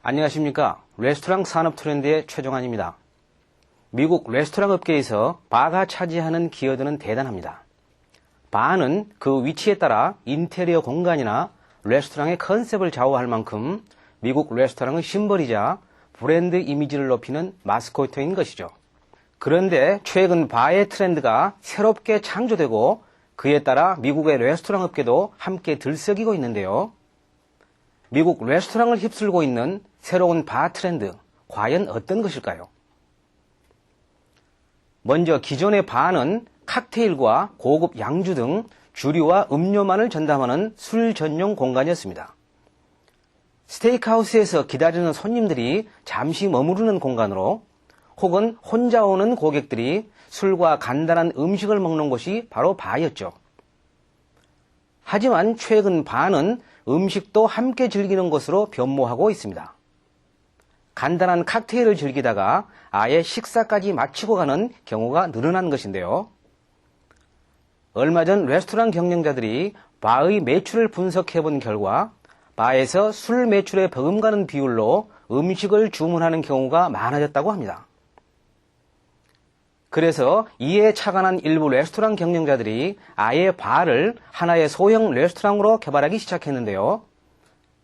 안녕하십니까. 레스토랑 산업 트렌드의 최종환입니다. 미국 레스토랑 업계에서 바가 차지하는 기여도는 대단합니다. 바는 그 위치에 따라 인테리어 공간이나 레스토랑의 컨셉을 좌우할 만큼 미국 레스토랑의 심벌이자 브랜드 이미지를 높이는 마스코트인 것이죠. 그런데 최근 바의 트렌드가 새롭게 창조되고 그에 따라 미국의 레스토랑 업계도 함께 들썩이고 있는데요. 미국 레스토랑을 휩쓸고 있는 새로운 바 트렌드, 과연 어떤 것일까요? 먼저 기존의 바는 칵테일과 고급 양주 등 주류와 음료만을 전담하는 술 전용 공간이었습니다. 스테이크하우스에서 기다리는 손님들이 잠시 머무르는 공간으로 혹은 혼자 오는 고객들이 술과 간단한 음식을 먹는 곳이 바로 바였죠. 하지만 최근 바는 음식도 함께 즐기는 것으로 변모하고 있습니다. 간단한 칵테일을 즐기다가 아예 식사까지 마치고 가는 경우가 늘어난 것인데요. 얼마 전 레스토랑 경영자들이 바의 매출을 분석해 본 결과 바에서 술 매출에 버금가는 비율로 음식을 주문하는 경우가 많아졌다고 합니다. 그래서 이에 착안한 일부 레스토랑 경영자들이 아예 바를 하나의 소형 레스토랑으로 개발하기 시작했는데요.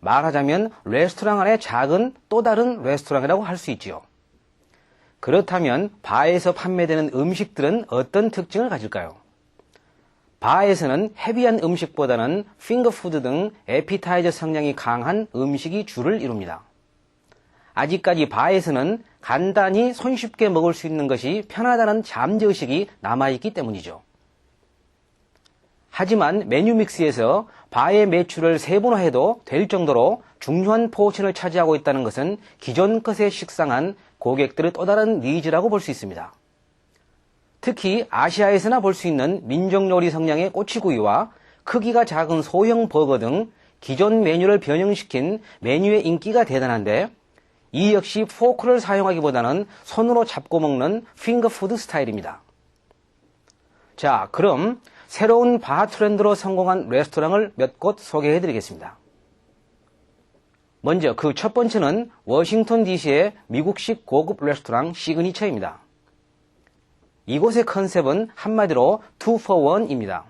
말하자면 레스토랑 안에 작은 또 다른 레스토랑이라고 할 수 있지요. 그렇다면 바에서 판매되는 음식들은 어떤 특징을 가질까요? 바에서는 헤비한 음식보다는 핑거푸드 등 에피타이저 성향이 강한 음식이 주를 이룹니다. 아직까지 바에서는 간단히 손쉽게 먹을 수 있는 것이 편하다는 잠재의식이 남아있기 때문이죠. 하지만 메뉴 믹스에서 바의 매출을 세분화해도 될 정도로 중요한 포션을 차지하고 있다는 것은 기존 것에 식상한 고객들의 또 다른 니즈라고 볼 수 있습니다. 특히 아시아에서나 볼 수 있는 민족요리 성향의 꼬치구이와 크기가 작은 소형 버거 등 기존 메뉴를 변형시킨 메뉴의 인기가 대단한데 이 역시 포크를 사용하기보다는 손으로 잡고 먹는 핑거푸드 스타일입니다. 자, 그럼 새로운 바 트렌드로 성공한 레스토랑을 몇 곳 소개해 드리겠습니다. 먼저 그 첫 번째는 워싱턴 DC의 미국식 고급 레스토랑 시그니처입니다. 이곳의 컨셉은 한마디로 2 for 1입니다.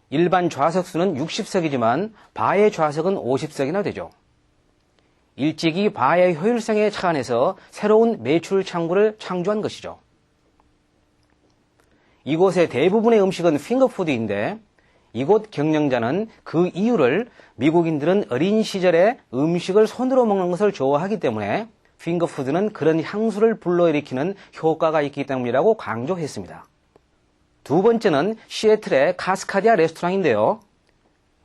일반 좌석수는 60석이지만 바의 좌석은 50석이나 되죠. 일찍이 바의 효율성에 착안해서 새로운 매출 창구를 창조한 것이죠. 이곳의 대부분의 음식은 핑거푸드인데 이곳 경영자는 그 이유를 미국인들은 어린 시절에 음식을 손으로 먹는 것을 좋아하기 때문에 핑거푸드는 그런 향수를 불러일으키는 효과가 있기 때문이라고 강조했습니다. 두 번째는 시애틀의 카스카디아 레스토랑인데요.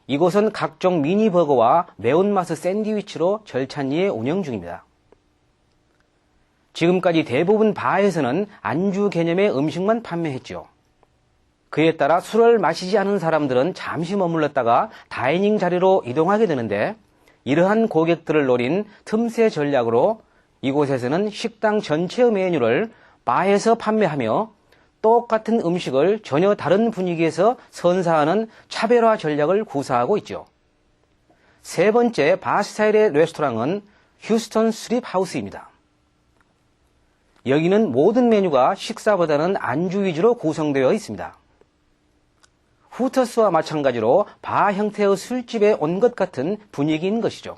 이곳은 각종 미니버거와 매운맛의 샌드위치로 절찬리에 운영 중입니다. 지금까지 대부분 바에서는 안주 개념의 음식만 판매했죠. 그에 따라 술을 마시지 않은 사람들은 잠시 머물렀다가 다이닝 자리로 이동하게 되는데 이러한 고객들을 노린 틈새 전략으로 이곳에서는 식당 전체의 메뉴를 바에서 판매하며 똑같은 음식을 전혀 다른 분위기에서 선사하는 차별화 전략을 구사하고 있죠. 세 번째 바 스타일의 레스토랑은 휴스턴 스트립 하우스입니다. 여기는 모든 메뉴가 식사보다는 안주 위주로 구성되어 있습니다. 후터스와 마찬가지로 바 형태의 술집에 온 것 같은 분위기인 것이죠.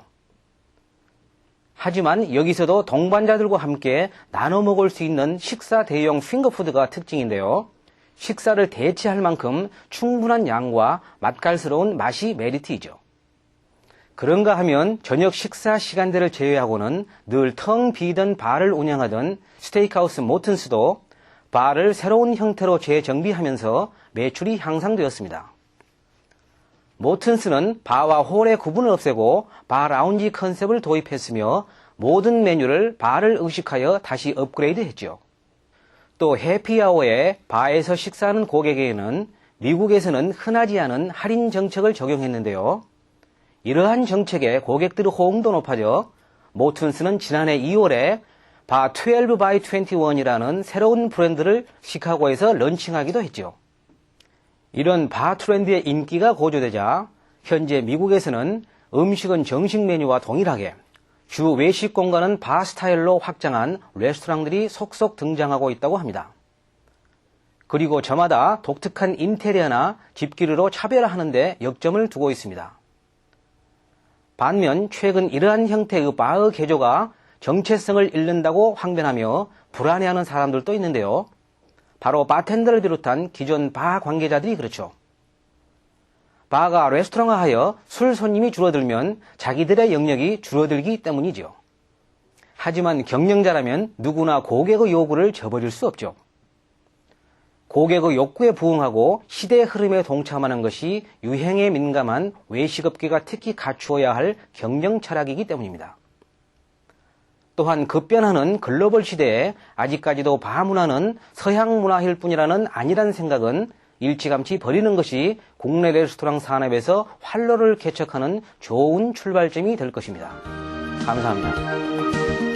하지만 여기서도 동반자들과 함께 나눠 먹을 수 있는 식사 대용 핑거푸드가 특징인데요. 식사를 대체할 만큼 충분한 양과 맛깔스러운 맛이 메리트이죠. 그런가 하면 저녁 식사 시간대를 제외하고는 늘 텅 비던 바를 운영하던 스테이크하우스 모튼스도 바를 새로운 형태로 재정비하면서 매출이 향상되었습니다. 모튼스는 바와 홀의 구분을 없애고 바 라운지 컨셉을 도입했으며 모든 메뉴를 바를 의식하여 다시 업그레이드했죠. 또 해피아워에 바에서 식사하는 고객에게는 미국에서는 흔하지 않은 할인 정책을 적용했는데요. 이러한 정책에 고객들의 호응도 높아져 모튼스는 지난해 2월에 바 12 by 21이라는 새로운 브랜드를 시카고에서 런칭하기도 했죠. 이런 바 트렌드의 인기가 고조되자 현재 미국에서는 음식은 정식 메뉴와 동일하게 주 외식 공간은 바 스타일로 확장한 레스토랑들이 속속 등장하고 있다고 합니다. 그리고 저마다 독특한 인테리어나 집기류로 차별화하는 데 역점을 두고 있습니다. 반면 최근 이러한 형태의 바의 개조가 정체성을 잃는다고 항변하며 불안해하는 사람들도 있는데요. 바로 바텐더를 비롯한 기존 바 관계자들이 그렇죠. 바가 레스토랑화하여 술 손님이 줄어들면 자기들의 영역이 줄어들기 때문이죠. 하지만 경영자라면 누구나 고객의 요구를 저버릴 수 없죠. 고객의 욕구에 부응하고 시대의 흐름에 동참하는 것이 유행에 민감한 외식업계가 특히 갖추어야 할 경영 철학이기 때문입니다. 또한 급변하는 글로벌 시대에 아직까지도 바 문화는 서양 문화일 뿐이라는 안일한 생각은 일찌감치 버리는 것이 국내 레스토랑 산업에서 활로를 개척하는 좋은 출발점이 될 것입니다. 감사합니다.